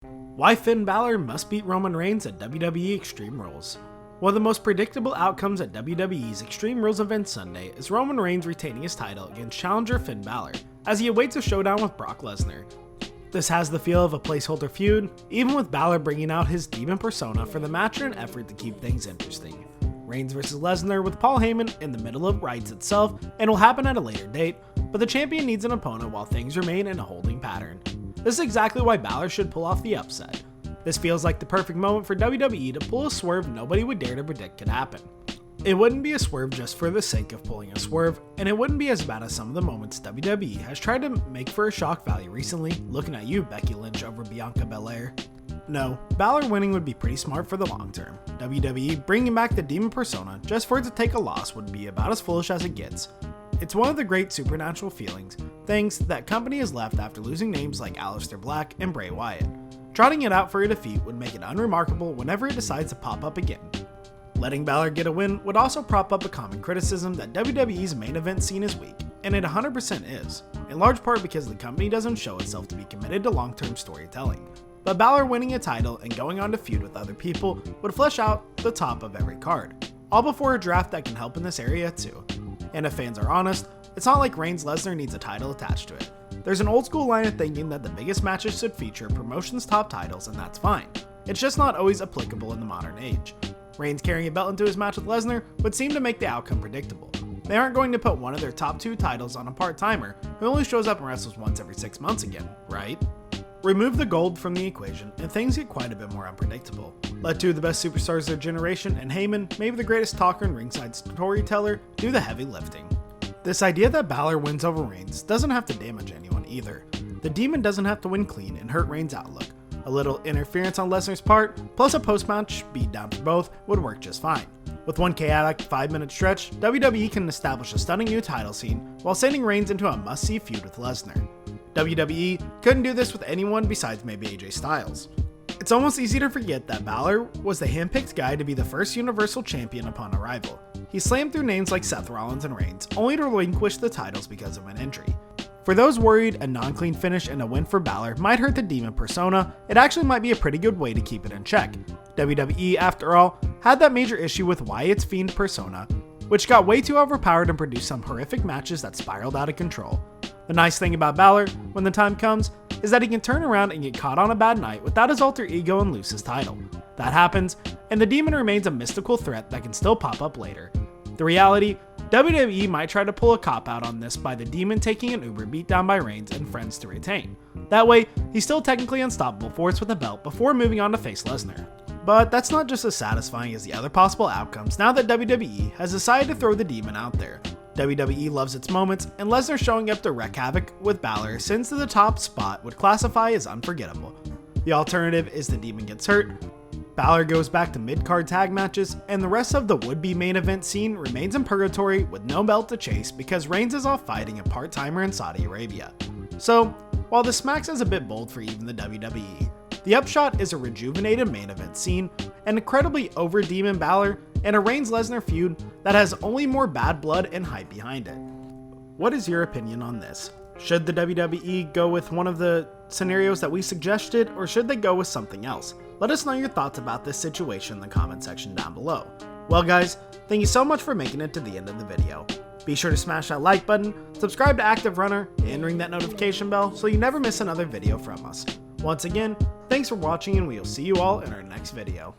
Why Finn Balor must beat Roman Reigns at WWE Extreme Rules. One of the most predictable outcomes at WWE's Extreme Rules event Sunday is Roman Reigns retaining his title against challenger Finn Balor, as he awaits a showdown with Brock Lesnar. This has the feel of a placeholder feud, even with Balor bringing out his demon persona for the match in an effort to keep things interesting. Reigns vs Lesnar with Paul Heyman in the middle of rights itself, and will happen at a later date, but the champion needs an opponent while things remain in a holding pattern. This is exactly why Balor should pull off the upset. This feels like the perfect moment for WWE to pull a swerve nobody would dare to predict could happen. It wouldn't be a swerve just for the sake of pulling a swerve, and it wouldn't be as bad as some of the moments WWE has tried to make for a shock value recently, looking at you Becky Lynch over Bianca Belair. No, Balor winning would be pretty smart for the long term. WWE bringing back the demon persona just for it to take a loss would be about as foolish as it gets. It's one of the great supernatural things that company has left after losing names like Aleister Black and Bray Wyatt. Trotting it out for a defeat would make it unremarkable whenever it decides to pop up again. Letting Balor get a win would also prop up a common criticism that WWE's main event scene is weak, and it 100% is, in large part because the company doesn't show itself to be committed to long-term storytelling. But Balor winning a title and going on to feud with other people would flesh out the top of every card, all before a draft that can help in this area too. And if fans are honest, it's not like Reigns Lesnar needs a title attached to it. There's an old school line of thinking that the biggest matches should feature promotion's top titles, and that's fine. It's just not always applicable in the modern age. Reigns carrying a belt into his match with Lesnar would seem to make the outcome predictable. They aren't going to put one of their top two titles on a part-timer who only shows up and wrestles once every 6 months again, right? Remove the gold from the equation and things get quite a bit more unpredictable. Let two of the best superstars of their generation and Heyman, maybe the greatest talker and ringside storyteller, do the heavy lifting. This idea that Balor wins over Reigns doesn't have to damage anyone either. The demon doesn't have to win clean and hurt Reigns' outlook. A little interference on Lesnar's part, plus a post-match beatdown for both, would work just fine. With one chaotic 5-minute stretch, WWE can establish a stunning new title scene while sending Reigns into a must-see feud with Lesnar. WWE couldn't do this with anyone besides maybe AJ Styles. It's almost easy to forget that Balor was the handpicked guy to be the first Universal Champion upon arrival. He slammed through names like Seth Rollins and Reigns, only to relinquish the titles because of an injury. For those worried a non-clean finish and a win for Balor might hurt the demon persona, it actually might be a pretty good way to keep it in check. WWE, after all, had that major issue with Wyatt's Fiend persona, which got way too overpowered and produced some horrific matches that spiraled out of control. The nice thing about Balor, when the time comes, is that he can turn around and get caught on a bad night without his alter ego and lose his title. That happens, and the demon remains a mystical threat that can still pop up later. The reality, WWE might try to pull a cop-out on this by the demon taking an Uber beatdown by Reigns and friends to retain. That way, he's still technically unstoppable for it with a belt before moving on to face Lesnar. But that's not just as satisfying as the other possible outcomes now that WWE has decided to throw the demon out there. WWE loves its moments, and Lesnar showing up to wreak havoc with Balor since to the top spot would classify as unforgettable. The alternative is the demon gets hurt, Balor goes back to mid-card tag matches, and the rest of the would-be main event scene remains in purgatory with no belt to chase because Reigns is off fighting a part-timer in Saudi Arabia. So, while this smacks as a bit bold for even the WWE, the upshot is a rejuvenated main event scene, an incredibly over-demon Balor, and a Reigns-Lesnar feud that has only more bad blood and hype behind it. What is your opinion on this? Should the WWE go with one of the scenarios that we suggested, or should they go with something else? Let us know your thoughts about this situation in the comment section down below. Well guys, thank you so much for making it to the end of the video. Be sure to smash that like button, subscribe to Active Runner, and ring that notification bell so you never miss another video from us. Once again, thanks for watching and we will see you all in our next video.